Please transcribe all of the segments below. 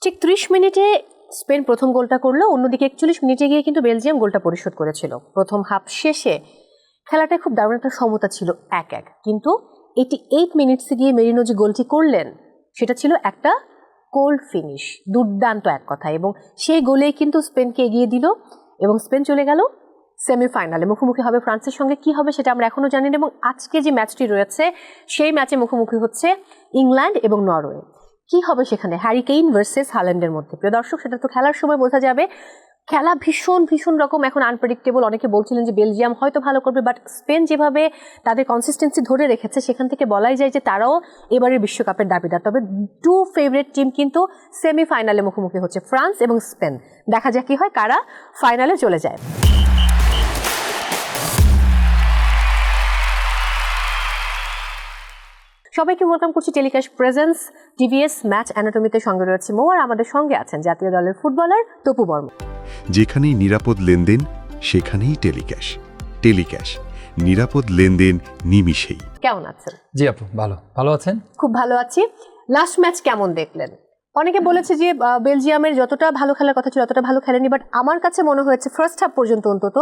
ঠিক 30 মিনিটে স্পেন প্রথম গোলটা করলো, অন্যদিকে 41 মিনিটে গিয়ে কিন্তু বেলজিয়াম গোলটা পরিশোধ করেছিল। প্রথম হাফ শেষে খেলাটায় খুব দারুণ একটা সমতা ছিল 1-1, কিন্তু 88 মিনিটসে গিয়ে মেরিনো যে গোলটি করলেন সেটা ছিল একটা কোল্ড ফিনিশ, দুর্দান্ত এক কথা, এবং সেই গোলেই কিন্তু স্পেনকে এগিয়ে দিল এবং স্পেন চলে গেল সেমিফাইনালে। মুখোমুখি হবে ফ্রান্সের সঙ্গে, কি হবে সেটা আমরা এখনো জানি না। এবং আজকে যে ম্যাচটি রয়েছে সেই ম্যাচে মুখোমুখি হচ্ছে ইংল্যান্ড এবং নরওয়ে। কি হবে সেখানে হ্যারি কেইন ভার্সেস হাল্যান্ডের মধ্যে? প্রিয় দর্শক, সেটা তো খেলার সময় বোঝা যাবে। খেলা ভীষণ ভীষণ রকম এখন আনপ্রেডিক্টেবল। অনেকে বলছিলেন যে বেলজিয়াম হয়তো ভালো করবে, বাট স্পেন যেভাবে তাদের কনসিস্টেন্সি ধরে রেখেছে সেখান থেকে বলাই যায় যে তারাও এবারের বিশ্বকাপের দাবিদার। তবে টু ফেভারিট টিম কিন্তু সেমিফাইনালে মুখোমুখি হচ্ছে, ফ্রান্স এবং স্পেন। দেখা যাক কি হয়, কারা ফাইনালে চলে যায়। সবাইকে ওয়েলকাম করছি টেলিকাস্ট প্রেজেন্স টিভিএস ম্যাচ অ্যানাটমিতে। সঙ্গে রয়েছে মো, আর আমাদের সঙ্গে আছেন জাতীয় দলের ফুটবলার তপু বর্মা। যেখানেই নিরাপদ লেনদেন সেখানেই টেলিক্যাশ। টেলিক্যাশ, নিরাপদ লেনদেন নিমিষেই। কেমন আছেন? জি আপু, ভালো আছেন? খুব ভালো আছি। লাস্ট ম্যাচ কেমন দেখলেন? অনেকে বলেছে যে বেলজিয়ামের যতটা ভালো খেলার কথা ছিল ততটা ভালো খেলেনি, বাট আমার কাছে মনে হয়েছে ফার্স্ট হাফ পর্যন্ত অন্তত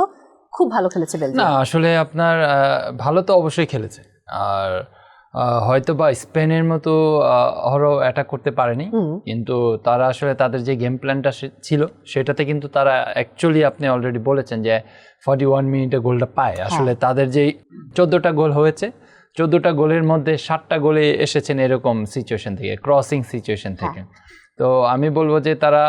খুব ভালো খেলেছে বেলজিয়াম। না, আসলে আপনার ভালো তো অবশ্যই খেলেছে, আর হয়তো বা স্পেনের মতো হরও অ্যাটাক করতে পারেনি, কিন্তু তারা আসলে তাদের যে গেম প্ল্যানটা ছিল সেটাতে কিন্তু তারা অ্যাকচুয়ালি, আপনি অলরেডি বলেছেন যে 41 মিনিটে গোলটা পায়। আসলে তাদের যে 14টা গোল হয়েছে, 14টা গোলের মধ্যে 7টা গোলে এসেছেন এরকম সিচুয়েশন থেকে, ক্রসিং সিচুয়েশন থেকে। তো আমি বলবো যে তারা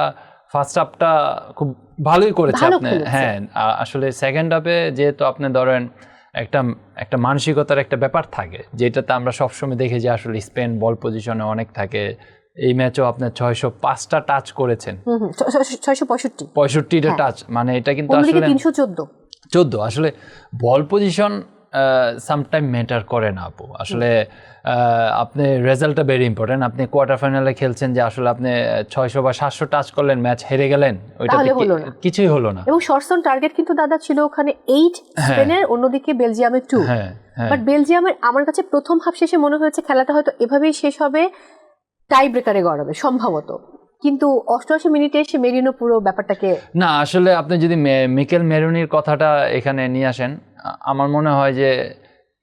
ফার্স্ট হাফটা খুব ভালোই করেছে আপনি। হ্যাঁ, আসলে সেকেন্ড হাফে যেহেতু আপনি ধরেন একটা মানসিকতার একটা ব্যাপার থাকে, যেটাতে আমরা সবসময় দেখি যে আসলে স্পেন বল পজিশনে অনেক থাকে। এই ম্যাচও আপনার 605টা টাচ করেছেন, 665টা টাচ, মানে এটা কিন্তু আসলে 314। আসলে বল পজিশন সামটাইম ম্যাটার করে না আপু। আসলে আপনি রেজাল্টটা ভেরি ইম্পর্টেন্ট। আপনি কোয়ার্টার ফাইনালে খেলছেন যে আসলে আপনি 600 বা 700 টাচ করলেন, ম্যাচ হেরে গেলেন, ওইটাতে কিছুই হলো না। এবং শর্টস অন টার্গেট কিন্তু দাদা ছিল ওখানে 8 স্পেনের, অন্যদিকে বেলজিয়ামের 2। বাট বেলজিয়ামের আমার কাছে প্রথম হাফ শেষে মনে হয়েছে খেলাটা হয়তো এভাবেই শেষ হবে, টাই ব্রেকারে গড়াবে সম্ভবত, কিন্তু 88 মিনিটে এসে মেরিনো পুরো ব্যাপারটাকে। না, আসলে আপনি যদি মিকেল মেরিনোর কথাটা এখানে নিয়ে আসেন, আমার মনে হয় যে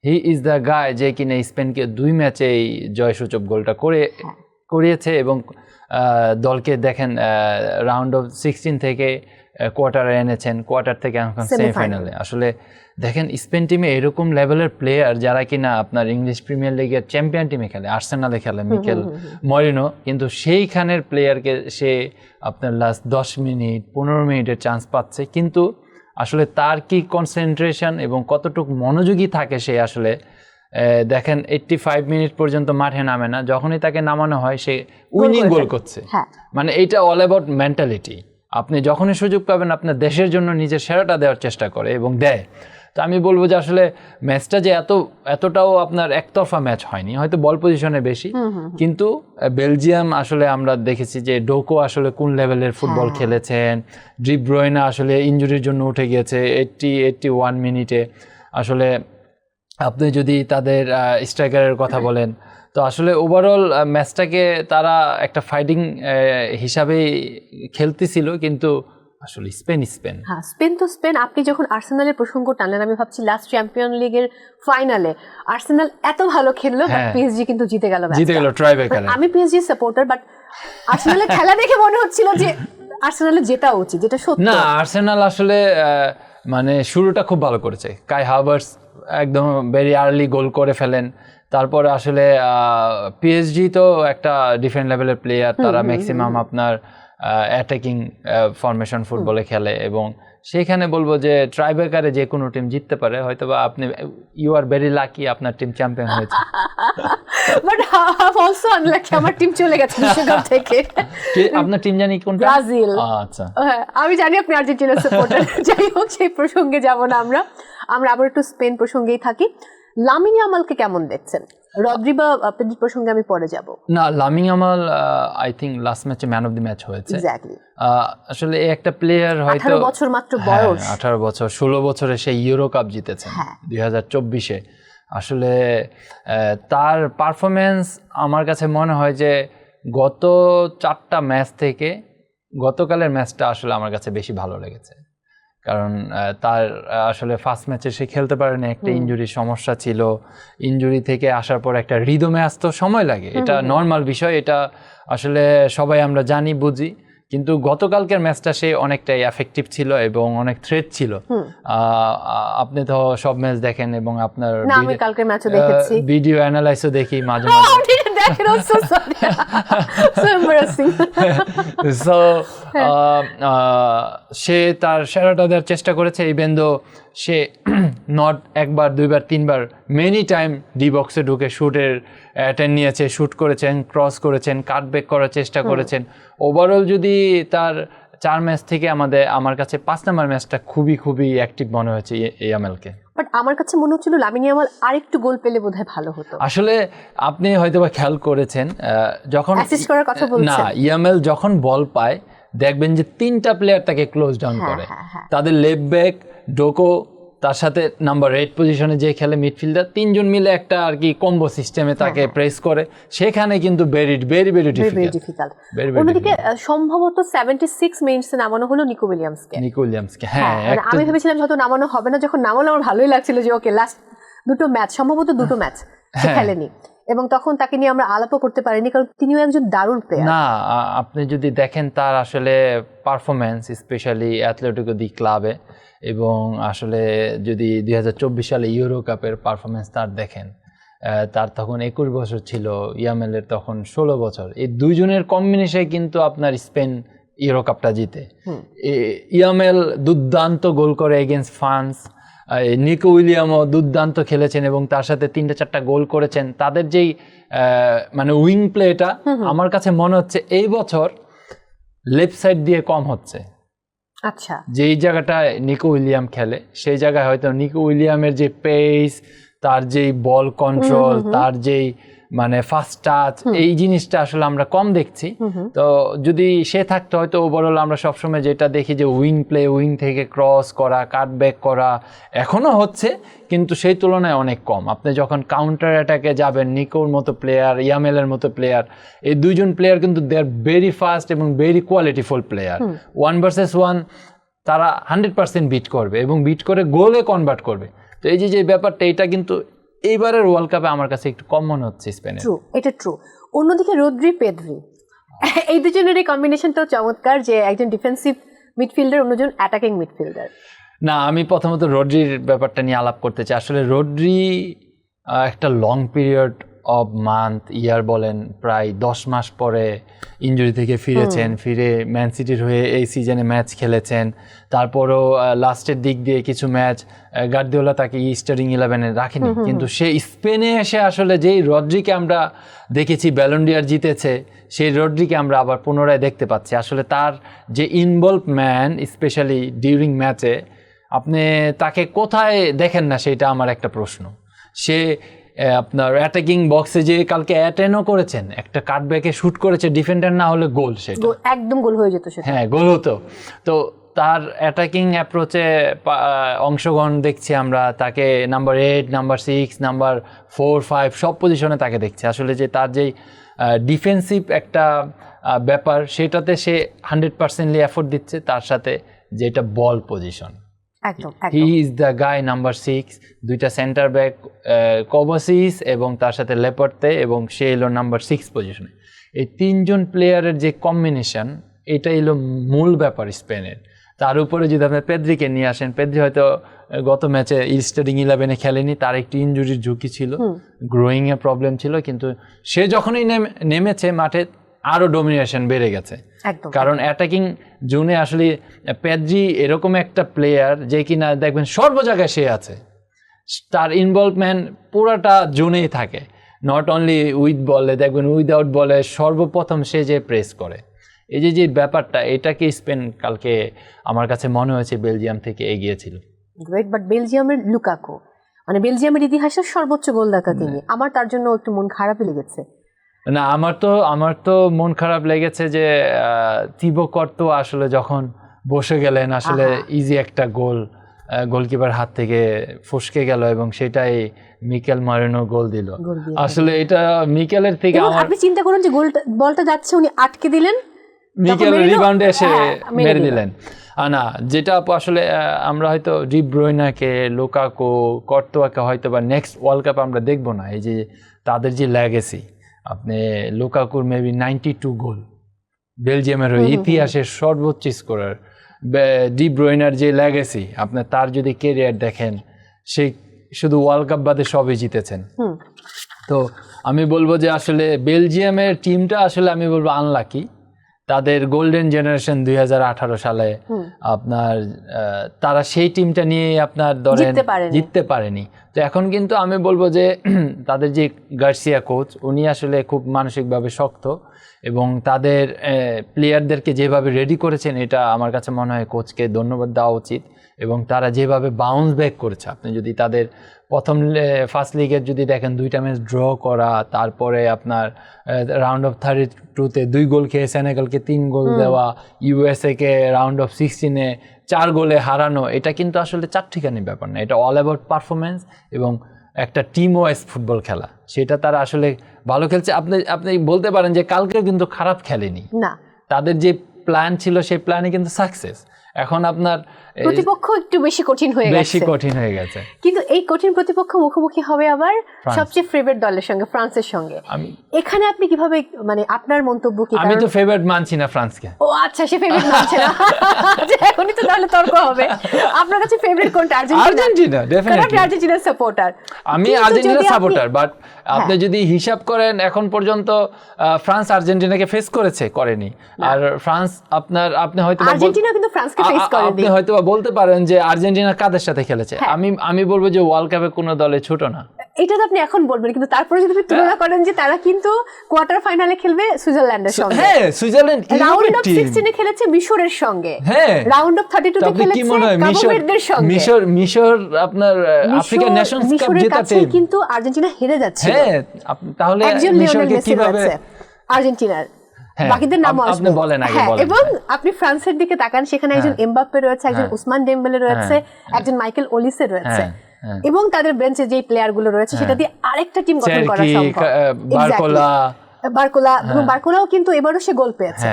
হি ইজ দ্য গায় যে কিনা স্পেনকে 2 ম্যাচেই জয়সূচক গোলটা করিয়েছে এবং দলকে দেখেন রাউন্ড অফ 16 থেকে কোয়ার্টারে এনেছেন, কোয়ার্টার থেকে এখন সেমিফাইনালে। আসলে দেখেন স্পেন টিমে এরকম লেভেলের প্লেয়ার যারা কিনা আপনার ইংলিশ প্রিমিয়ার লিগের চ্যাম্পিয়ন টিমে খেলে, আর্সেনালে খেলে মিকেল মেরিনো, কিন্তু সেইখানের প্লেয়ারকে সে আপনার লাস্ট 10 মিনিট 15 মিনিটের চান্স পাচ্ছে, কিন্তু আসলে তার কি কনসেন্ট্রেশন এবং কতটুকু মনোযোগী থাকে সে আসলে দেখেন 85 মিনিট পর্যন্ত মাঠে নামে না, যখনই তাকে নামানো হয় সে উইনিং গোল করছে। মানে এইটা অল অ্যাবাউট মেন্টালিটি। আপনি যখনই সুযোগ পাবেন আপনার দেশের জন্য নিজের সেরাটা দেওয়ার চেষ্টা করে এবং দেয়। তো আমি বলবো যে আসলে ম্যাচটা যে এতটাও আপনার একতরফা ম্যাচ হয়নি, হয়তো বল পজিশনে বেশি, কিন্তু বেলজিয়াম আসলে আমরা দেখেছি যে ডোকো আসলে কোন লেভেলের ফুটবল খেলেছেন, ডি ব্রুইনা আসলে ইনজুরির জন্য উঠে গিয়েছে 81 মিনিটে। আসলে আপনি যদি তাদের স্ট্রাইকারের কথা বলেন, তো আসলে ওভারঅল ম্যাচটাকে তারা একটা ফাইটিং হিসাবেই খেলতেছিল, কিন্তু আসলে স্পেন। হ্যাঁ, স্পেন। আপনি যখন আর্সেনালের প্রসঙ্গ টানলেন, আমি ভাবছি লাস্ট চ্যাম্পিয়ন লিগের ফাইনালে আর্সেনাল এত ভালো খেললো, বাট পিএসজি কিন্তু জিতে গেল ট্রাইব্রেকারে। আমি পিএসজি সাপোর্টার, বাট আর্সেনালের খেলা দেখে মনে হচ্ছিল যে আর্সেনালের জেতা উচিত, যেটা সত্যি না। আর্সেনাল আসলে মানে শুরুটা খুব ভালো করেছে, কাই হাভার্টস একদম ভেরি আর্লি গোল করে ফেলেন। তারপরে আসলে পিএসজি তো একটা ডিফারেন্ট লেভেলের প্লেয়ার, তারা ম্যাক্সিমাম আপনার অ্যাটাকিং ফরমেশন ফুটবলে খেলে, এবং সেখানে বলবো যে ট্রাইব্রেকারে যে কোনো টিম জিততে পারে। হয়তো বা আপনি ইউ আর ভেরি লাকি আপনার টিম চ্যাম্পিয়ন হয়েছে, বাট অলসো আনলাকি আমার টিম চলে গেছে বিশ্বকাপ থেকে। আপনার টিম জানি কোনটা? ব্রাজিল। আচ্ছা, আমি জানি আপনি আর্জেন্টিনার সাপোর্টার। যাই হোক, সেই প্রসঙ্গে যাব না আমরা আবার একটু স্পেন প্রসঙ্গেই থাকি। লামিন ইয়ামালকে কেমন দেখছেন? রদ্রি বা পেড্রি প্রসঙ্গে আমি পরে যাব। না, Lamine Yamal I think last ম্যাচে ম্যান অফ দি ম্যাচ হয়েছে। এক্স্যাক্টলি। আসলে একটা প্লেয়ার হয়তো 18 বছর মাত্র বয়স, 18 বছর, 16 বছরে সে ইউরো কাপ জিতেছেন 2024-এ। আসলে তার পারফরমেন্স আমার কাছে মনে হয় যে গত 4টা ম্যাচ থেকে গতকালের ম্যাচটা আসলে আমার কাছে বেশি ভালো লেগেছে, কারণ তার আসলে ফার্স্ট ম্যাচে সে খেলতে পারেনি, একটা ইনজুরির সমস্যা ছিল। ইনজুরি থেকে আসার পর একটা রিদমে আসতে সময় লাগে, এটা নর্মাল বিষয়, এটা আসলে সবাই আমরা জানি বুঝি। কিন্তু গতকালকের ম্যাচটা সে অনেকটাই এফেক্টিভ ছিল এবং অনেক থ্রেট ছিল। আপনি তো সব ম্যাচ দেখেন এবং আপনার না, আমি কালকের ম্যাচও দেখেছি, ভিডিও অ্যানালাইসও দেখি মাঝে মাঝে। সো সে তার সেরাটা দেওয়ার চেষ্টা করেছে, ইভেন দো সে নট একবার দুইবার তিনবার মেনি টাইম ডি বক্সে ঢুকে শুটের অ্যাটেন্ড নিয়েছে, শুট করেছেন, ক্রস করেছেন, কাটব্যাক করার চেষ্টা করেছেন। ওভারঅল যদি তার 4 ম্যাচ থেকে আমার কাছে 5 নম্বর ম্যাচটা খুবই খুবই অ্যাক্টিভ মনে হয়েছে ইয়ামেলকে। বাট আমার কাছে মনে হচ্ছিল লামিন ইয়ামাল আরেকটু গোল পেলে বোধহয় ভালো হতো। আসলে আপনি হয়তোবা খেয়াল করেছেন, যখন অ্যাসিস্ট করার কথা বলছেন, না, ইয়ামেল যখন বল পায় দেখবেন যে 3টা প্লেয়ার তাকে ক্লোজ ডাউন করে। তাদের লেফট ব্যাক ডোকো, তার সাথে নাম্বার 8 পজিশনে যে খেলে মিডফিল্ডার, 3জন মিলে একটা আর কি কম্বো সিস্টেমে তাকে প্রেস করে। সেখানে কিন্তু ভেরি ডিফিকাল্ট। অন্যদিকে সম্ভবত 76 মিনিটসে নামানো হলো নিকো উইলিয়ামসকে। হ্যাঁ, আমি ভেবেছিলাম হয়তো নামানো হবে না, যখন নামানো আমার ভালোই লাগছিল যে ওকে লাস্ট সম্ভবত দুটো ম্যাচ খেলেনি, এবং তখন তাকে নিয়ে আমরা আলাপও করতে পারিনি, কারণ তিনিও একজন দারুণ প্লেয়ার। না, আপনি যদি দেখেন তার আসলে পারফরমেন্স, স্পেশালি অ্যাথলেটিকো দি ক্লাবে, এবং আসলে যদি 2024 সালে ইউরো কাপের পারফরমেন্স তার দেখেন, তার তখন 21 বছর ছিল, ইয়ামেলের তখন 16 বছর। এই দুইজনের কম্বিনেশনে কিন্তু আপনার স্পেন ইউরো কাপটা জিতে। ইয়ামেল দুর্দান্ত গোল করে এগেনস্ট ফ্রান্স, নিকো উইলিয়ামও দুর্দান্ত খেলেছেন এবং তার সাথে 3-4টা গোল করেছেন। তাদের যেই মানে উইং প্লেটা আমার কাছে মনে হচ্ছে এই বছর লেফট সাইড দিয়ে কম হচ্ছে। আচ্ছা, যেই জায়গাটায় নিকো উইলিয়াম খেলে সেই জায়গায় হয়তো নিকো উইলিয়ামের যে পেস, তার যেই বল কন্ট্রোল, তার যেই মানে ফার্স্ট টাচ, এই জিনিসটা আসলে আমরা কম দেখছি। তো যদি সে থাকতো হয়তো ওভারঅল আমরা সবসময় যেটা দেখি যে উইং প্লে, উইং থেকে ক্রস করা, কাটব্যাক করা এখনো হচ্ছে, কিন্তু সেই তুলনায় অনেক কম। আপনি যখন কাউন্টার অ্যাটাকে যাবেন, নিকোর মতো প্লেয়ার, ইয়ামেলের মতো প্লেয়ার, এই দুইজন প্লেয়ার কিন্তু দে আর ভেরি ফাস্ট এবং ভেরি কোয়ালিটিফুল প্লেয়ার। 1 ভার্সেস 1 তারা 100% বিট করবে এবং বিট করে গোলে কনভার্ট করবে। তো এই যে ব্যাপারটা, এটা কিন্তু এইবারের ওয়ার্ল্ড কাপে আমার কাছে একটু কম মনে হচ্ছে স্পেনে। ট্রু, এটা ট্রু। অন্যদিকে রদ্রি পেদ্রি, এই দুজনের এই কম্বিনেশনটাও চমৎকার, যে একজন ডিফেন্সিভ মিডফিল্ডার, অন্যজন অ্যাটাকিং মিডফিল্ডার। না, আমি প্রথমত রদ্রির ব্যাপারটা নিয়ে আলাপ করতে চাই। আসলে রদ্রি একটা লং পিরিয়ড অফ ইয়ার বলেন, প্রায় 10 মাস পরে ইনজুরি থেকে ফিরেছেন, ফিরে ম্যান সিটির হয়ে এই সিজনে ম্যাচ খেলেছেন। তারপরও লাস্টের দিক দিয়ে কিছু ম্যাচ গার্দিওলা তাকে স্টার্টিং 11-এ রাখেনি, কিন্তু সে স্পেনে এসে আসলে যেই রদ্রিকে আমরা দেখেছি ব্যালন ডি'অর জিতেছে, সেই রদ্রিকে আমরা আবার পুনরায় দেখতে পাচ্ছি। আসলে তার যে ইনভলভমেন্ট, স্পেশালি ডিউরিং ম্যাচে, আপনি তাকে কোথায় দেখেন না সেটা আমার একটা প্রশ্ন। সে আপনার অ্যাটাকিং বক্সে যে কালকে অ্যাটেন্ডও করেছেন, একটা কাটব্যাকে শুট করেছে, ডিফেন্ডার না হলে গোল, সেটা একদম গোল হয়ে যেত সেটা। হ্যাঁ, গোল হতো। তো তার অ্যাটাকিং অ্যাপ্রোচে অংশগ্রহণ দেখছি আমরা, তাকে নাম্বার 8, নাম্বার 6, নাম্বার 4, 5 সব পজিশনে তাকে দেখছি। আসলে যে তার যেই ডিফেন্সিভ একটা ব্যাপার, সেটাতে সে 100%লি এফোর্ট দিচ্ছে, তার সাথে যেটা ball position, he is the guy number 6, 2টা সেন্টার ব্যাক কোভাসিচ এবং তার সাথে লেপার্তে, এবং সে এলো নাম্বার 6 পজিশনে। এই 3জন প্লেয়ারের যে কম্বিনেশন, এটা এলো মূল ব্যাপার স্পেনের। তার উপরে যদি আপনি পেদ্রিকে নিয়ে আসেন, পেদ্রি হয়তো গত ম্যাচে স্টার্টিং 11-এ খেলেনি, তার একটি ইনজুরির ঝুঁকি ছিল, গ্রোয়িংয়ে প্রবলেম ছিল, কিন্তু সে যখনই নেমেছে মাঠে আরও ডমিনেশন বেড়ে গেছে। কারণ অ্যাটাকিং জোনে আসলে পেদ্রি এরকম একটা প্লেয়ার যে কিনা দেখবেন সর্ব জায়গায় সে আছে, তার ইনভলভমেন্ট পুরাটা জোনেই থাকে, নট অনলি উইথ বলে, দেখবেন উইদাউট বলে সর্বপ্রথম সে যে প্রেস করে। এই যে ব্যাপারটা, এটাকে স্পেন কালকে আমার কাছে মনে হয়েছে বেলজিয়াম থেকে এগিয়েছিল। গ্রেট, বাট বেলজিয়ামের লুকাকো, মানে বেলজিয়ামের ইতিহাসের সর্বোচ্চ গোলদাতা তিনি, আমার তার জন্য একটু মন খারাপই লেগেছে। না, আমার তো মন খারাপ লেগেছে যে থিবো কর্তো আসলে যখন বসে গেলেন, আসলে ইজি একটা গোল গোলকিপার হাত থেকে ফসকে গেল এবং সেটাই মিকেল মারিনো গোল দিল। গোল দিয়ে আসলে এটা মিকেলের থেকে এবং আমার আপনি চিন্তা করুন যে বলটা যাচ্ছে উনি আটকে দিলেন, মিকেল মেরে দিল, রিবাউন্ডে এসে হ্যাঁ, মেরে মেরে দিল। দিলেন। না, যেটা আপু আসলে আমরা হয়তো ডি ব্রুইনাকে, লুকাকু, কর্তোয়াকে হয়তো বা নেক্সট ওয়ার্ল্ড কাপে আমরা দেখবো না। এই যে তাদের যে লেগেসি, আপনি লুকাকুর মেবি 92 গোল, বেলজিয়ামের ইতিহাসের সর্বোচ্চ স্কোরার, ডি ব্রুইনার যে লেগেসি, আপনার তার যদি কেরিয়ার দেখেন, সে শুধু ওয়ার্ল্ড কাপ বাদে সবই জিতেছেন। তো আমি বলবো যে আসলে বেলজিয়ামের টিমটা আসলে আমি বলবো আনলাকি। তাদের গোল্ডেন জেনারেশন 2018 সালে আপনার তারা সেই টিমটা নিয়ে আপনার ধরেন জিততে পারেনি। তো এখন কিন্তু আমি বলবো যে তাদের যে গার্সিয়া কোচ, উনি আসলে খুব মানসিকভাবে শক্ত এবং তাদের প্লেয়ারদেরকে যেভাবে রেডি করেছেন, এটা আমার কাছে মনে হয় কোচকে ধন্যবাদ দেওয়া উচিত। এবং তারা যেভাবে বাউন্স ব্যাক করেছে, আপনি যদি তাদের ফার্স্ট লিগের যদি দেখেন 2টা ম্যাচ ড্র করা, তারপরে আপনার রাউন্ড অফ 32-তে 2 গোল খেয়ে সেনেগালকে 3 গোল দেওয়া, ইউএসএকে রাউন্ড অফ 16-এ 4 গোলে হারানো, এটা কিন্তু আসলে চারটিখানি ব্যাপার না, এটা অল অ্যাবাউট পারফরমেন্স এবং একটা টিম ওয়াইজ ফুটবল খেলা। সেটা তারা আসলে ভালো খেলছে। আপনি বলতে পারেন যে কালকে কিন্তু খারাপ খেলেনি না, তাদের যে প্ল্যান ছিল সেই প্ল্যানে কিন্তু সাকসেস। এখন আপনার প্রতিপক্ষ একটু বেশি কঠিন হয়ে গেছে, কিন্তু এই কঠিন প্রতিপক্ষ মুখোমুখি হবে আবার সবচেয়ে ফেভারিট দলের সঙ্গে, ফ্রান্সের সঙ্গে। এখানে আপনি কিভাবে, মানে আপনার মন্তব্য কি? আমি তো ফেভারিট মানছি না ফ্রান্সকে। ও আচ্ছা, সে ফেভারিট মানছে না। এখনই তো তাহলে তর্ক হবে। আপনার কাছে ফেভারিট কোনটা? আর্জেন্টিনা। ডেফিনেটলি আর্জেন্টিনার সাপোর্টার। আমি আর্জেন্টিনার সাপোর্টার, বাট আপনি যদি হিসাব করেন এখন পর্যন্ত ফ্রান্স আর্জেন্টিনাকে ফেস করেনি। আর ফ্রান্স আপনি হয়তো আর্জেন্টিনা কিন্তু ফ্রান্সকে ফেস করেনি। আপনি হয়তো বলতে পারেন যে আর্জেন্টিনা কাদের সাথে খেলেছে। আমি বলবো যে ওয়ার্ল্ড কাপে কোনো দলে ছোট না। এটা তো আপনি এখন বলবেন, কিন্তু তারপরে যদি আপনি তুলনা করেন যে তারা কিন্তু কোয়ার্টার ফাইনালে খেলবে সুইজারল্যান্ডের সঙ্গে, হ্যাঁ সুইজারল্যান্ড রাউন্ড অফ 16 এ খেলেছে মিশরের সঙ্গে, হ্যাঁ রাউন্ড অফ 32 তে খেলেছে কাবোভার্দের সঙ্গে। মিশর আপনার আফ্রিকান নেশনস কাপ জেতা টিম, কিন্তু আর্জেন্টিনা হেরে যাচ্ছে। হ্যাঁ, তাহলে মিশরকে কিভাবে আর্জেন্টিনার বাকিদের নাম আসবে, আপনি বলেন আগে বলেন। এবং আপনি ফ্রান্সের দিকে তাকান, সেখানে একজন এমবাপ্পে রয়েছে, একজন উসমান ডেম্বেলে রয়েছে, একজন মাইকেল ওলিসে রয়েছে, এবং তাদের বেঞ্চে যে প্লেয়ার গুলো রয়েছে সেটা দিয়ে আরেকটা টিম গঠন করা সম্ভব। বারকোলাও কিন্তু এবারও সে গোল পেয়েছে।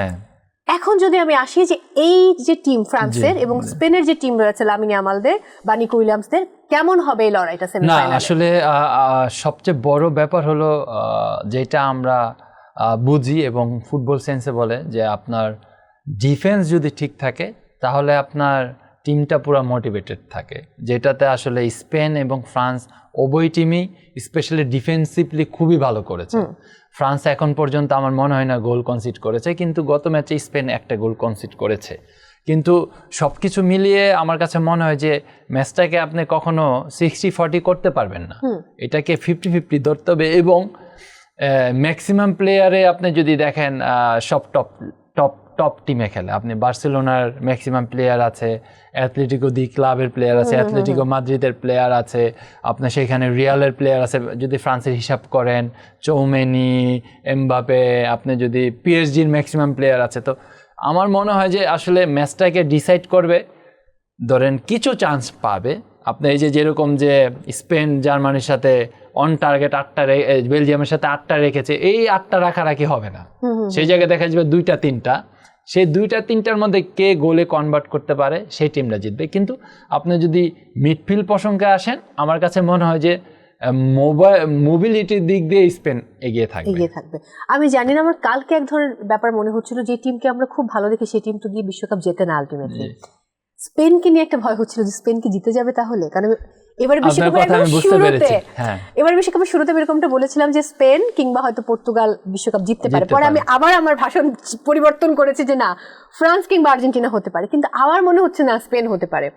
এখন যদি আমি আসি যে এই যে টিম ফ্রান্সের এবং স্পেনের যে টিম রয়েছে, লামিন ইয়ামালদের বা নিকো উইলিয়ামসদের, কেমন হবে এই লড়াইটা সেমিফাইনালে? না, আসলে সবচেয়ে বড় ব্যাপার হলো যেটা আমরা বুঝি এবং ফুটবল সেন্সে বলে যে আপনার ডিফেন্স যদি ঠিক থাকে তাহলে আপনার টিমটা পুরো মোটিভেটেড থাকে, যেটাতে আসলে স্পেন এবং ফ্রান্স উভয় টিমই স্পেশালি ডিফেন্সিভলি খুবই ভালো করেছে। ফ্রান্স এখন পর্যন্ত আমার মনে হয় না গোল কনসিড করেছে, কিন্তু গত ম্যাচে স্পেন একটা গোল কনসিড করেছে। কিন্তু সব কিছু মিলিয়ে আমার কাছে মনে হয় যে ম্যাচটাকে আপনি কখনো 60-40 করতে পারবেন না, এটাকে 50-50 ধরতে হবে। এবং ম্যাক্সিমাম প্লেয়ারে আপনি যদি দেখেন সব টপ টিমে খেলে, আপনি বার্সেলোনার ম্যাক্সিমাম প্লেয়ার আছে, অ্যাথলেটিকো দি ক্লাবের প্লেয়ার আছে, অ্যাথলেটিকো মাদ্রিদের প্লেয়ার আছে, আপনার সেখানে রিয়ালের প্লেয়ার আছে। যদি ফ্রান্সের হিসাব করেন চৌমেনি, এমবাপে, আপনি যদি পিএসজির ম্যাক্সিমাম প্লেয়ার আছে। তো আমার মনে হয় যে আসলে ম্যাচটাকে ডিসাইড করবে, ধরেন কিছু চান্স পাবে আপনি। এই যে যেরকম যে স্পেন জার্মানির সাথে অন টার্গেট 8টা, বেলজিয়ামের সাথে 8টা রেখেছে, এই 8টা রাখারাখি হবে না, সেই জায়গায় দেখা যাবে 2টা-3টা, সেই 2টা-3টার মধ্যে কে গোলে কনভার্ট করতে পারে সেই টিমটা জিতবে। কিন্তু আপনি যদি মিডফিল্ড প্রসঙ্গে আসেন, আমার কাছে মনে হয় যে মোবিলিটির দিক দিয়ে স্পেন এগিয়ে থাকবে। আমি জানি না, আমার কালকে এক ধরনের ব্যাপার মনে হচ্ছিল, যে টিমকে আমরা খুব ভালো দেখি সেই টিম তো গিয়ে বিশ্বকাপ জেতে না আলটিমেটলি। স্পেনকে নিয়ে একটা ভয় হচ্ছিল যে স্পেন কি জিতে যাবে তাহলে, কারণ এবারে বিশ্বকাপের শুরুতে এরকমটা বলেছিলাম যে স্পেন কিংবা হয়তো পর্তুগাল বিশ্বকাপ জিততে পারে। পরে আমি আবার আমার ভাষণ পরিবর্তন করেছি যে না, ফ্রান্স কিংবা আর্জেন্টিনা হতে পারে, কিন্তু আমার মনে হচ্ছে না স্পেন হতে পারে।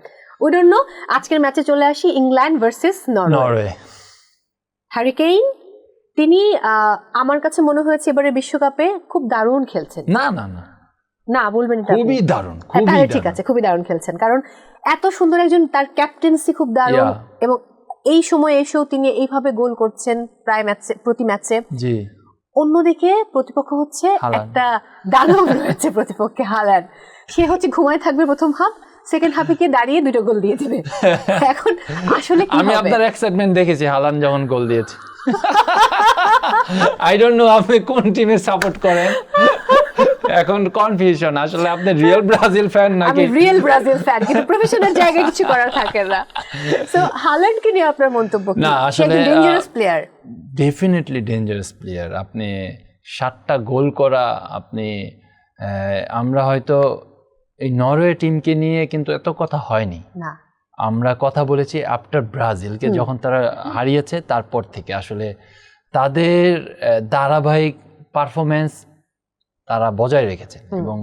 ওই জন্য আজকের ম্যাচে চলে আসি, England versus Norway. Harry Kane তিনি আমার কাছে মনে হয়েছে এবারে বিশ্বকাপে খুব দারুণ খেলছেন। না বলবেন এটা খুবই দারুণ, তাহলে ঠিক আছে, খুবই দারুণ খেলছেন, কারণ এত সুন্দর একজন, তার ক্যাপ্টেন্সি খুব দারুণ, এবং এই সময় এসেও তিনি এইভাবে গোল করছেন প্রায় প্রতি ম্যাচে। অন্যদিকে প্রতিপক্ষ হচ্ছে একটা দানব রয়েছে প্রতিপক্ষে, হাল্যান্ড। সে হচ্ছে ঘুমায় থাকবে প্রথম হাফ, সেকেন্ড হাফে গিয়ে দাঁড়িয়ে 2টা গোল দিয়ে দিবে। এখন আসলে কি আমি হবে? আপনার এক্সাইটমেন্ট দেখেছি হালান্ড যখন গোল দিয়েছে। আই ডোন্ট নো আপনি কোন টিমে সাপোর্ট করেন, এখন কনফিউশন আসলে আপনি রিয়েল ব্রাজিল ফ্যান আমি নাকি। রিয়েল ব্রাজিল ফ্যান, কিন্তু প্রফেশনাল জায়গায় কিছু করার থাকে না। সো হাল্যান্ডকে নিয়ে আপনার মন্তব্য কি? না, আসলে, dangerous player. Definitely dangerous player. আপনি 7টা গোল করা, আপনি আমরা হয়তো এই নরওয়ে টিমকে নিয়ে কিন্তু এত কথা হয়নি, না আমরা কথা বলেছি আফটার ব্রাজিলকে যখন তারা হারিয়েছে তারপর থেকে। আসলে তাদের ধারাবাহিক পারফরমেন্স তারা বজায় রেখেছে, এবং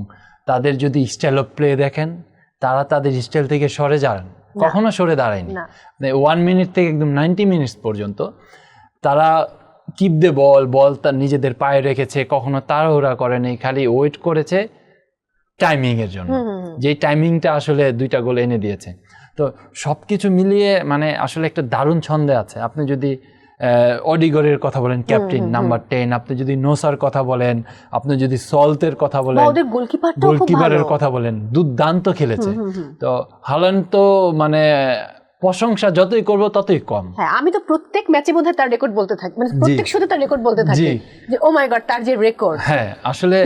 তাদের যদি স্টাইল অফ প্লে দেখেন, তারা তাদের স্টাইল থেকে সরে যান, কখনো সরে দাঁড়ায়নি। 1 মিনিট থেকে একদম 90 মিনিটস পর্যন্ত তারা কিপ দ্য বল তার নিজেদের পায়ে রেখেছে, কখনো তাড়াহুড়া করেনি, খালি ওয়েট করেছে টাইমিং এর জন্য, যেই টাইমিংটা আসলে 2টা গোল এনে দিয়েছে। তো সবকিছু মিলিয়ে মানে আসলে একটা দারুণ ছন্দে আছে। আপনি যদি অডিগরের কথা বলেন, ক্যাপ্টেন নাম্বার 10, আপনি যদি নোসার কথা বলেন, আপনি যদি সল্টের কথা বলেন, ওদের গোলকিপারের কথা বলেন, দুর্দান্ত খেলেছে। তো হাল্যান্ড তো মানে প্রশংসা যতই করব ততই কম। হ্যাঁ, আমি তো প্রত্যেক ম্যাচে বোধহয় তার রেকর্ড বলতে থাকি, মানে প্রত্যেক শোতে তার রেকর্ড বলতে থাকি যে ও মাই গড তার যে রেকর্ড। হ্যাঁ, আসলে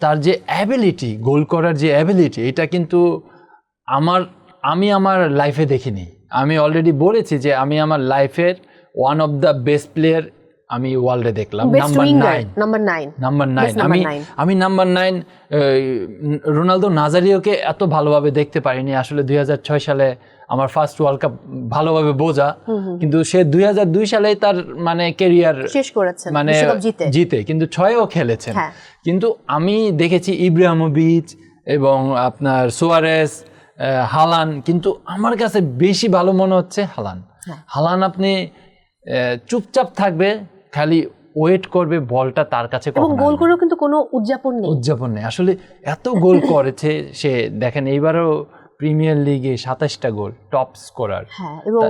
তার যে অ্যাবিলিটি, গোল করার যে অ্যাবিলিটি, এটা কিন্তু আমি আমার লাইফে দেখিনি। আমি অলরেডি বলেছি যে আমি আমার লাইফের one of the best player আমি ওয়ার্ল্ডে দেখলাম, নাম্বার 9। আমি নাম্বার 9 রোনালদো নাজারিওকে এত ভালোভাবে দেখতে পারিনি। আসলে 2006 সালে আমার ফার্স্ট ওয়ার্ল্ড কাপ ভালোভাবে বোঝা, কিন্তু সে 2002 সালে তার মানে ক্যারিয়ার শেষ করেছেন, মানে জিতে, কিন্তু 6ও খেলেছেন। কিন্তু আমি দেখেছি ইব্রাহিমোভিচ এবং আপনার সুয়ারেস, হালান, কিন্তু আমার কাছে বেশি ভালো মনে হচ্ছে হালান। আপনি চুপচাপ থাকবে, খালি ওয়েট করবে, বলটা তার কাছে কখন গোল করেও কিন্তু কোনো উদযাপন নেই। আসলে এত গোল করেছে সে, দেখেন এইবারও প্রিমিয়ার লিগে 27টা গোল, টপ স্কোরার। হ্যাঁ, এবং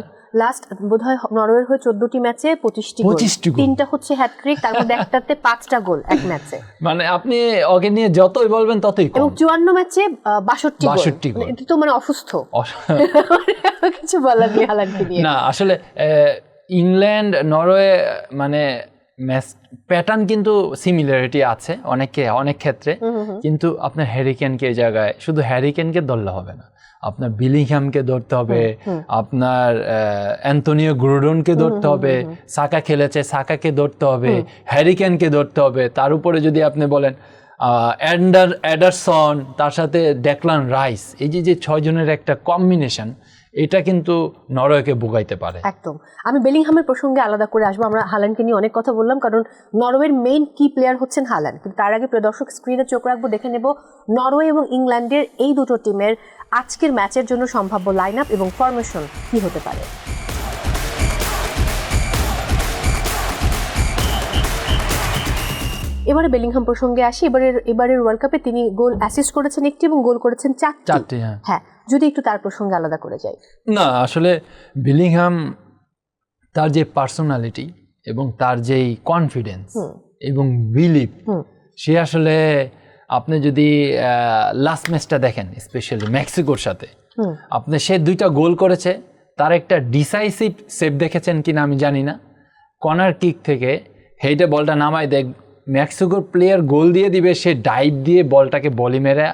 লাস্ট বোধহয় নরওয়ের হয়ে 14টি ম্যাচে 25টি গোল, 3টা হচ্ছে হ্যাটট্রিক, তার মধ্যে একটাতে 5টা গোল এক ম্যাচে। মানে আপনি ওকে নিয়ে যতই বলবেন ততই কম। এবং 54 ম্যাচে 62 গোল, এটা তো মানে অসুস্থ। কিছু বলার নেই হাল্যান্ডকে নিয়ে। না, আসলে ইংল্যান্ড নরওয়ে মানে ম্যাচ প্যাটার্ন কিন্তু সিমিলারিটি আছে অনেক ক্ষেত্রে, কিন্তু আপনার হ্যারি কেনকে এই জায়গায়, শুধু হ্যারি কেনকে ধরলে হবে না, আপনার বিলিংহামকে ধরতে হবে, আপনার অ্যান্টনিও গ্রুডনকে ধরতে হবে, সাকা খেলেছে সাকাকে ধরতে হবে, হ্যারি কেনকে ধরতে হবে। তার উপরে যদি আপনি বলেন এডারসন, তার সাথে ডেকলান রাইস, এই যে 6 জনের একটা কম্বিনেশন, এটা কিন্তু নরওয়েকে বুগাইতে পারে। একদম। আমি বেলিংহামের প্রসঙ্গে আলাদা করে আসবো। আমরা হাল্যান্ডকে নিয়ে অনেক কথা বললাম, কারণ নরওয়ের মেইন কি প্লেয়ার হচ্ছেন হাল্যান্ড। কিন্তু তার আগে প্রদর্শক স্ক্রিনে চোখ রাখবো, দেখে নেব নরওয়ে এবং ইংল্যান্ডের এই দুটো টিমের আজকের ম্যাচের জন্য সম্ভাব্য লাইন আপ এবং ফরমেশন কি হতে পারে। এবারে বেলিংহাম প্রসঙ্গে আসি। এবারের ওয়ার্ল্ড কাপে তিনি গোল অ্যাসিস্ট করেছেন 1টি এবং গোল করেছেন 4টি। হ্যাঁ, যদি একটু তার প্রসঙ্গে আলাদা করে যাই। না, আসলে বেলিংহাম তার যে পার্সোনালিটি এবং তার যেই কনফিডেন্স এবং বিলিভ, সে আসলে আপনি যদি লাস্ট ম্যাচটা দেখেন, স্পেশালি মেক্সিকোর সাথে, আপনি সে 2টা গোল করেছে, তার একটা ডিসাইসিভ সেভ দেখেছেন কিনা আমি জানি না, কর্নার কিক থেকে হেইটে বলটা নামায় দেখ, মেক্সিকোর প্লেয়ার গোল দিয়ে দিবে, সে ডাইভ দিয়ে বলটাকে বলি মেরে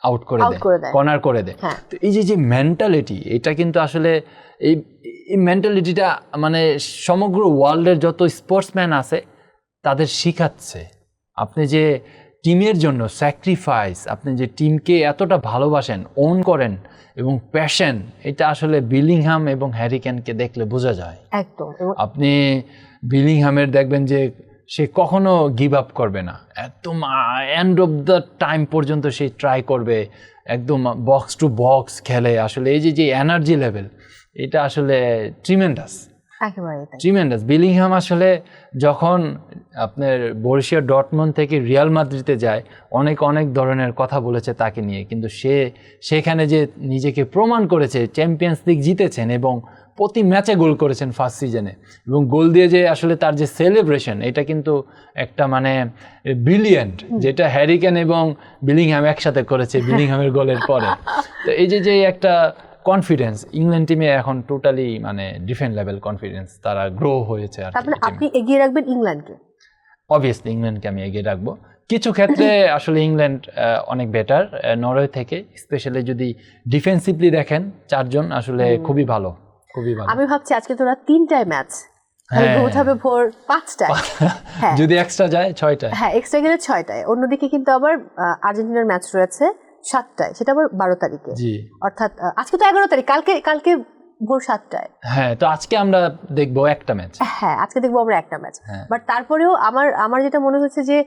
আউট করে দেয়, কর্নার করে দেয়। তো এই যে মেন্টালিটি, এটা কিন্তু আসলে এই মেন্টালিটিটা মানে সমগ্র ওয়ার্ল্ডের যত স্পোর্টসম্যান আছে তাদের শিখাচ্ছে। আপনি যে টিমের জন্য স্যাক্রিফাইস, আপনি যে টিমকে এতটা ভালোবাসেন, ওন করেন এবং প্যাশন, এটা আসলে বিলিংহাম এবং হ্যারি কেনকে দেখলে বোঝা যায়। একদম। আপনি বিলিংহামের দেখবেন যে সে কখনো গিভ আপ করবে না, একদম এন্ড অফ দ্য টাইম পর্যন্ত সে ট্রাই করবে, একদম বক্স টু বক্স খেলে। আসলে এই যে এনার্জি লেভেল, এটা আসলে ট্রিমেন্ডাস। বিলিংহাম আসলে যখন আপনার বরুসিয়া ডর্টমুন্ড থেকে রিয়াল মাদ্রিদে যায়, অনেক ধরনের কথা বলেছে তাকে নিয়ে, কিন্তু সে সেখানে যে নিজেকে প্রমাণ করেছে, চ্যাম্পিয়ন্স লিগ জিতেছেন এবং প্রতি ম্যাচে গোল করেছেন ফার্স্ট সিজনে, এবং গোল দিয়ে যে আসলে তার যে সেলিব্রেশন, এটা কিন্তু একটা মানে ব্রিলিয়েন্ট, যেটা হ্যারি কেন এবং বিলিংহ্যাম একসাথে করেছে বিলিংহ্যামের গোলের পরে। তো এই যে একটা কনফিডেন্স ইংল্যান্ড টিমে এখন টোটালি মানে ডিফারেন্ট লেভেল কনফিডেন্স তারা গ্রো হয়েছে। আর তার মানে আপনি এগিয়ে রাখবেন ইংল্যান্ডকে? অবভিয়াসলি ইংল্যান্ডকে আমি এগিয়ে রাখবো। কিছু ক্ষেত্রে আসলে ইংল্যান্ড অনেক বেটার নরওয়ে থেকে, স্পেশালি যদি ডিফেন্সিভলি দেখেন, চারজন আসলে খুবই ভালো, খুবই ভালো। আমি ভাবছি আজকে তোরা 3টায় ম্যাচ, ভোট হবে ভোর 5টায়, যদি এক্সট্রা যায় 6টায়, হ্যাঁ এক্সট্রা গেলে 6টায়। অন্যদিকে কিন্তু আবার আর্জেন্টিনার ম্যাচ রয়েছে 7টায়, সেটা আবার 12 তারিখে, জি অর্থাৎ আজকে তো 11 তারিখ, কালকে ভোর 7টায়। হ্যাঁ, তো আজকে আমরা দেখবো একটা ম্যাচ। হ্যাঁ আজকে দেখবো আমরা একটা ম্যাচ, বাট তারপরেও আমার যেটা মনে হচ্ছে যে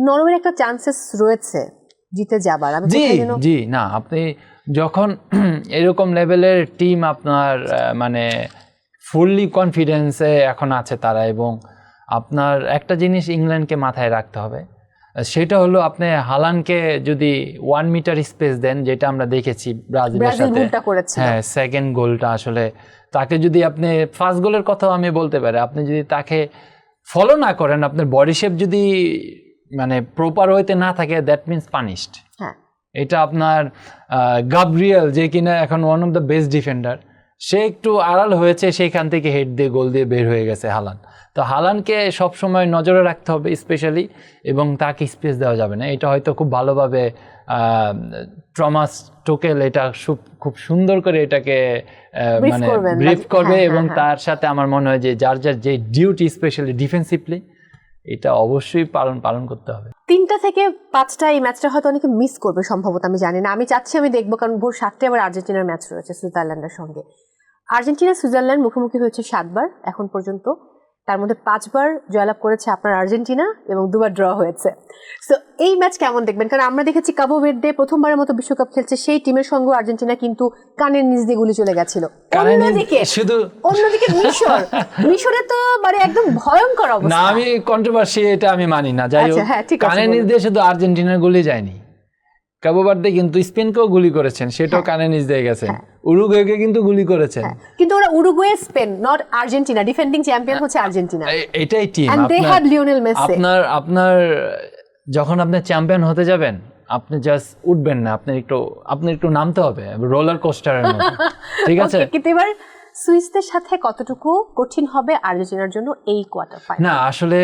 নরওয়ের একটা চান্সেস রয়েছে জিতে যাবার। আমি জি না, আপনি যখন এরকম লেভেলের টিম আপনার মানে ফুললি কনফিডেন্সে এখন আছে তারা, এবং আপনার একটা জিনিস ইংল্যান্ডকে মাথায় রাখতে হবে, সেটা হলো আপনি হালান্ডকে যদি 1 মিটার স্পেস দেন, যেটা আমরা দেখেছি ব্রাজিলের সাথে, হ্যাঁ সেকেন্ড গোলটা আসলে তাকে যদি আপনি ফার্স্ট গোলের কথাও আমি বলতে পারি, আপনি যদি তাকে ফলো না করেন, আপনার বডি শেপ যদি মানে প্রপার ওয়েতে না থাকে, দ্যাট মিনস পানিশড। এটা আপনার গাব্রিয়েল, যে কিনা এখন one of the best defender, সে একটু আড়াল হয়েছে, সেইখান থেকে হেড দিয়ে গোল দিয়ে বের হয়ে গেছে হালান্ড। তো হালান্ডকে সবসময় নজরে রাখতে হবে স্পেশালি, এবং তাকে স্পেস দেওয়া যাবে না। এটা হয়তো খুব ভালোভাবে টমাস টুকেল এটা খুব সুন্দর করে এটাকে মানে ব্রিফ করবে, এবং তার সাথে আমার মনে হয় যে যার যে ডিউটি স্পেশালি ডিফেন্সিভলি, এটা অবশ্যই পালন করতে হবে। 3টা থেকে 5টা এই ম্যাচটা হয়তো অনেকে মিস করবে সম্ভবত, আমি জানি না। আমি চাচ্ছি আমি দেখবো, কারণ ভোর 7টায় আবার আর্জেন্টিনার ম্যাচ রয়েছে সুইজারল্যান্ডের সঙ্গে। আর্জেন্টিনা সুইজারল্যান্ড মুখোমুখি হয়েছে 7বার এখন পর্যন্ত, তার মধ্যে 5বার জয়লাভ করেছে আপনার আর্জেন্টিনা এবং 2বার ড্র হয়েছে। সো এই ম্যাচ কেমন দেখবেন? কারণ আমরা দেখেছি কাবো ভের্দে প্রথমবারের মতো বিশ্বকাপ খেলছে, সেই টিমের সঙ্গে আর্জেন্টিনা কিন্তু কানের নিচ দিয়ে গুলি চলে গেছিল। অন্যদিকে মিশরে তো মানে একদম ভয়ঙ্কর অবস্থা। না, আমি কন্ট্রোভার্সি এটা আমি মানি না। যাই হোক, কানের নিচ দিয়ে শুধু আর্জেন্টিনার গুলি যায়নি, কাবো ভার্দে কিন্তু স্পেনকেও গুলি করেছেন, সেটাও কানের নিচ দিয়ে গেছেন। উরুগুয়েকে কিন্তু গুলি করেছেন, কিন্তু ওরা Uruguay Spain, not Argentina. Defending champion হচ্ছে আর্জেন্টিনা, এটাই team. And they had Lionel Messi. আপনার যখন আপনি চ্যাম্পিয়ন হতে যাবেন, আপনি জাস্ট উঠবেন না, আপনি একটু নামতে হবে রোলার কোস্টারের মতো, ঠিক আছে? কিন্তু এবার সুইসদের সাথে কতটুকু কঠিন হবে আর্জেন্টিনার জন্য এই কোয়ার্টার ফাইনাল? না, আসলে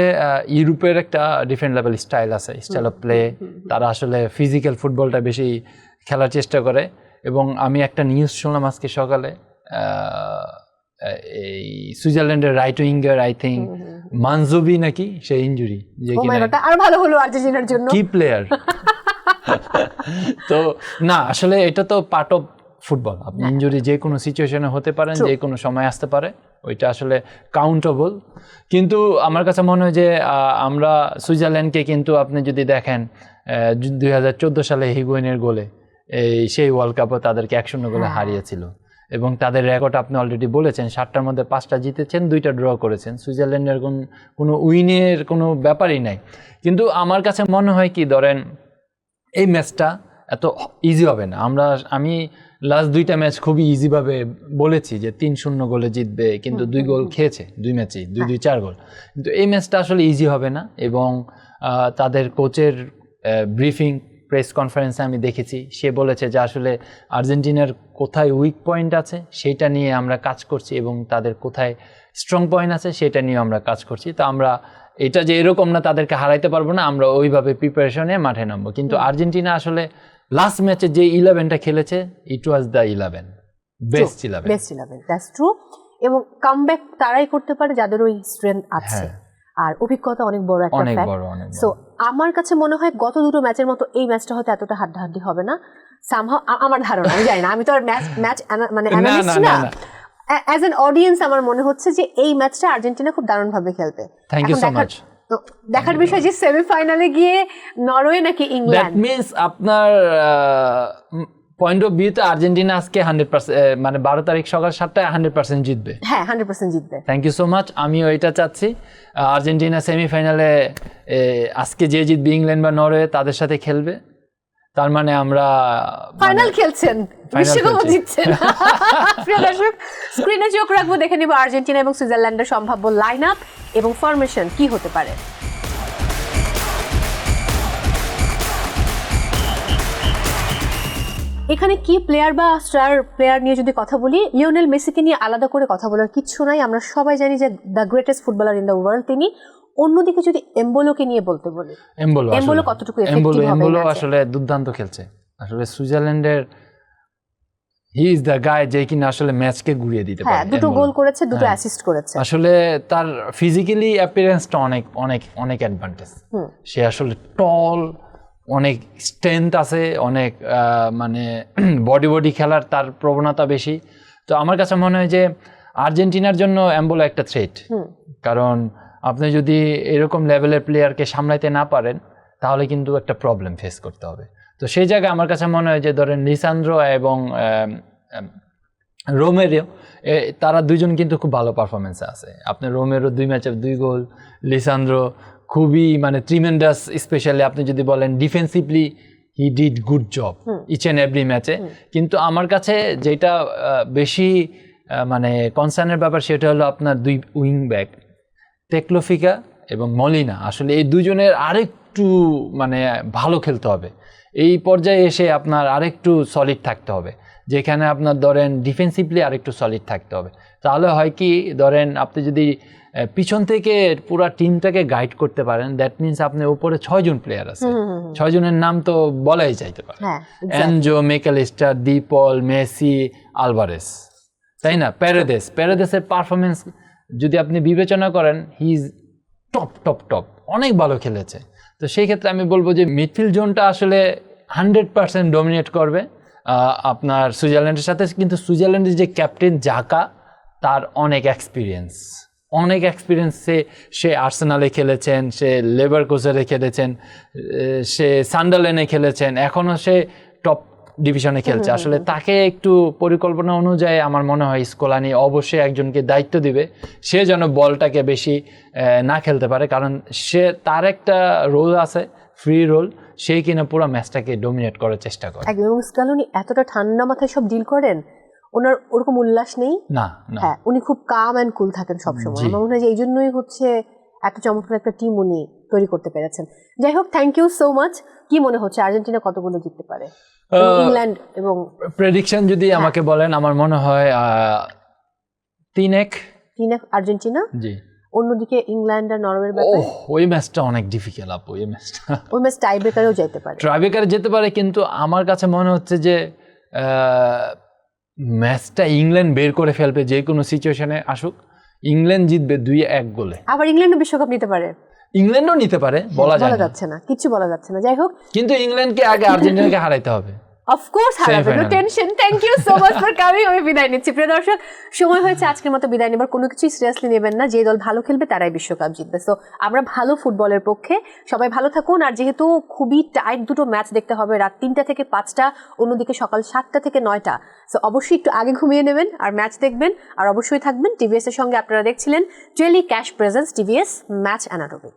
ইউরোপের একটা ডিফারেন্ট লেভেল স্টাইল আছে, স্টাইল অফ প্লে। তারা আসলে ফিজিক্যাল ফুটবলটা বেশি খেলার চেষ্টা করে, এবং আমি একটা নিউজ শুনলাম আজকে সকালে, এই সুইজারল্যান্ডের রাইট উইঙ্গার আই থিঙ্ক মানজুবি নাকি, সে ইনজুরি, যে কিনা আর ভালো হলো আর্জেন্টিনার জন্য, কি প্লেয়ার। তো না, আসলে এটা তো পার্ট অফ ফুটবল। আপনি ইনজুরি যে কোনো সিচুয়েশনে হতে পারেন, যে কোনো সময় আসতে পারে, ওইটা আসলে কাউন্টেবল। কিন্তু আমার কাছে মনে হয় যে আমরা সুইজারল্যান্ডকে কিন্তু আপনি যদি দেখেন 2014 সালে হিগুয়েনের গোলে, সেই ওয়ার্ল্ড কাপও তাদেরকে 1-0 গোলে হারিয়েছিল, এবং তাদের রেকর্ড আপনি অলরেডি বলেছেন, 7টার মধ্যে 5টা জিতেছেন, 2টা ড্র করেছেন। সুইজারল্যান্ডের কোনো উইনের কোনো ব্যাপারই নাই। কিন্তু আমার কাছে মনে হয় কি, ধরেন এই ম্যাচটা এত ইজি হবে না। আমি লাস্ট 2টা ম্যাচ খুবই ইজিভাবে বলেছি যে 3-0 গোলে জিতবে, কিন্তু 2 গোল খেয়েছে 2 ম্যাচেই, 2-4 গোল। কিন্তু এই ম্যাচটা আসলে ইজি হবে না, এবং তাদের কোচের ব্রিফিং প্রেস কনফারেন্সে আমি দেখেছি, সে বলেছে যে আসলে আর্জেন্টিনার কোথায় উইক পয়েন্ট আছে সেটা নিয়ে আমরা কাজ করছি, এবং তাদের কোথায় স্ট্রং পয়েন্ট আছে সেটা নিয়ে আমরা কাজ করছি। তো আমরা এটা যে এরকম না তাদেরকে হারাইতে পারবো না, আমরা ওইভাবে প্রিপারেশনে মাঠে নামবো। কিন্তু আর্জেন্টিনা আসলে লাস্ট ম্যাচে যে 11টা খেলেছে, it was the 11 best 11, that's true. এবং কামব্যাক তারাই করতে পারে যাদের ওই স্ট্রেংথ আছে, আর অভিজ্ঞতা অনেক বড় একটা ফ্যাক্টর। সো আমার কাছে মনে হয় গত 2টো ম্যাচের মতো এই ম্যাচটা হয়তো এতটা হাড্ডাহাড্ডি হবে না সামহাউ, আমার ধারণা। আমি জানি না, আমি তো আর ম্যাচ মানে অ্যানালিস্ট না। অ্যাজ অ্যান অডিয়েন্স আমার মনে হচ্ছে যে এই ম্যাচটা আর্জেন্টিনা খুব দারুণভাবে খেলবে। Thank you so much. দেখার বিষয় যে সেমিফাইনালে গিয়ে নরওয়ে নাকি ইংল্যান্ড। দ্যাট মিন্স আপনার পয়েন্ট অফ ভিউতে আর্জেন্টিনা আজকে 100%, মানে 12 তারিখ সকাল 7টায় 100% জিতবে। হ্যাঁ 100% জিতবে। Thank you so much. আমিও এটা চাচ্ছি, আর্জেন্টিনা সেমিফাইনালে আজকে যে জিতবে ইংল্যান্ড বা নরওয়ে তাদের সাথে খেলবে, তার মানে আমরা ফাইনাল খেলছেন, final বিশ্বকাপ খেলছি। জিতছেন। প্রিয় দর্শক, স্ক্রিনে চোখ রাখবো, দেখে নিব আর্জেন্টিনা এবং সুইজারল্যান্ডের সম্ভাব্য লাইন আপ এবং ফরমেশন কি হতে পারে। এখানে কি প্লেয়ার বা স্টার প্লেয়ার নিয়ে যদি কথা বলি, লিওনেল মেসিকে নিয়ে আলাদা করে কথা বলার কিচ্ছু নাই। আমরা সবাই জানি যে the greatest footballer in the world তিনি। অন্যদিকে যদি এমবোলোকে নিয়ে বলতে বলি, এমবোলো কতটুকু এফেক্টিভ হবে? এমবোলো আসলে দুর্দান্ত খেলছে। আসলে সুইজারল্যান্ডের হি ইজ দ্য গায় যে কিনা আসলে ম্যাচকে ঘুরিয়ে দিতে হ্যাঁ, পারে। দুটো এমবোলো। গোল করেছে, দুটো হ্যাঁ। অ্যাসিস্ট করেছে। আসলে তার ফিজিক্যালি অ্যাপিয়ারেন্সটা অনেক অনেক অনেক অ্যাডভান্টেজ। সে আসলে টল, অনেক স্ট্রেংথ আছে, অনেক মানে বডি খেলার তার প্রবণতা বেশি। তো আমার কাছে মনে হয় যে আর্জেন্টিনার জন্য এমবোলো একটা থ্রেট, কারণ আপনি যদি এরকম লেভেলের প্লেয়ারকে সামলাইতে না পারেন তাহলে কিন্তু একটা প্রবলেম ফেস করতে হবে। তো সেই জায়গায় আমার কাছে মনে হয় যে ধরেন লিসান্দ্রো এবং রোমেরো, তারা দুজন কিন্তু খুব ভালো পারফরমেন্সে আছে। আপনার রোমেরো 2 ম্যাচে 2 গোল, লিসান্দ্রো খুবই মানে ট্রিমেন্ডাস, স্পেশালি আপনি যদি বলেন defensively he did good job each and every ম্যাচে। কিন্তু আমার কাছে যেটা বেশি মানে কনসার্নের ব্যাপার সেটা হলো আপনার 2 উইং ব্যাক টেকলোফিকা এবং মলিনা। আসলে এই দুজনের আরেকটু মানে ভালো খেলতে হবে। এই পর্যায়ে এসে আপনার আরেকটু সলিড থাকতে হবে, যেখানে আপনার ধরেন ডিফেন্সিভলি আরেকটু সলিড থাকতে হবে। তাহলে হয় কি, ধরেন আপনি যদি পিছন থেকে পুরো টিমটাকে গাইড করতে পারেন, দ্যাট মিনস আপনি উপরে 6 জন প্লেয়ার আছে, 6 জনের নাম তো বলাই যাইতে পারে, এনজো, মেকালিস্টার, ডি পল, মেসি, আলভারেস, তাই না? প্যারেদেসের পারফরমেন্স যদি আপনি বিবেচনা করেন, হি ইজ টপ, অনেক ভালো খেলেছে। তো সেই ক্ষেত্রে আমি বলবো যে মিডফিল্ড জোনটা আসলে 100% ডমিনেট করবে আপনার সুইজারল্যান্ডের সাথে। কিন্তু সুইজারল্যান্ডের যে ক্যাপ্টেন জাকা, তার অনেক এক্সপিরিয়েন্স, সে আর্সেনালে খেলেছেন, সে লেভারকুসেনে খেলেছেন, সে সান্ডারল্যান্ডে খেলেছেন, এখনও সে টপ ডিভিশনে খেলছে। আসলে তাকে একটু পরিকল্পনা অনুযায়ী আমার মনে হয় স্কোলানি অবশ্যই একজনকে দায়িত্ব দিবে, সে যেন বলটাকে বেশি না খেলতে পারে, কারণ সে তার একটা রোল আছে, ফ্রি রোল, সেই কিনা পুরো ম্যাচটাকে ডমিনেট করার চেষ্টা করে। এবং স্কোলানি এতটা ঠান্ডা মাথায় সব ডিল করেন, ওনার ওরকম উল্লাস নেই। না, হ্যাঁ, উনি খুব কাম অ্যান্ড কুল থাকেন সবসময়। আমার মনে হয় যে এই জন্যই হচ্ছে এত চমৎকার একটা টিম উনি তৈরি করতে পেরেছেন। যাই হোক, থ্যাংক ইউ সো মাচ। কি মনে হচ্ছে আর্জেন্টিনা কতগুলো জিততে পারে? ইংল্যান্ড এবং প্রেডিকশন যদি আমাকে বলেন, আমার মনে হয় 3-1 আর্জেন্টিনা। জি। অন্যদিকে ইংল্যান্ড আর নরওয়ের ব্যাপারে ওই ম্যাচটা অনেক ডিফিকাল্ট আপু, ওই ম্যাচ টাই ব্রেকারেও যেতে পারে, ট্রাইব্রেকারে যেতে পারে। কিন্তু আমার কাছে মনে হচ্ছে যে ম্যাচটা ইংল্যান্ড বের করে ফেলবে, যে কোনো সিচুয়েশনে আসুক ইংল্যান্ড জিতবে 2-1 গোলে। আবার ইংল্যান্ডও বিশ্বকাপ নিতে পারে, ইংল্যান্ডও নিতে পারে, বলা যাচ্ছে না, কিছু বলা যাচ্ছে না। যাই হোক, কিন্তু ইংল্যান্ডকে আগে আর্জেন্টিনাকে হারাইতে হবে। অফকোর্স হারাবে, no tension. Thank you so much for coming. আমি বিদায় নিচ্ছি। প্রিয় দর্শক, সময় হয়েছে আজকের মতো বিদায় নেবার। কোনো কিছু সিরিয়াসলি নেবেন না, যে দল ভালো খেলবে তারাই বিশ্বকাপ জিতবে। সো আমরা ভালো ফুটবলের পক্ষে, সবাই ভালো থাকুন। আর যেহেতু খুবই টাইট দুটো ম্যাচ দেখতে হবে, রাত 3টা থেকে 5টা, অন্যদিকে সকাল 7টা থেকে 9টা, সো অবশ্যই একটু আগে ঘুমিয়ে নেবেন আর ম্যাচ দেখবেন। আর অবশ্যই থাকবেন টিভিএস এর সঙ্গে। আপনারা দেখছিলেন daily cash presence TVS match anatomy.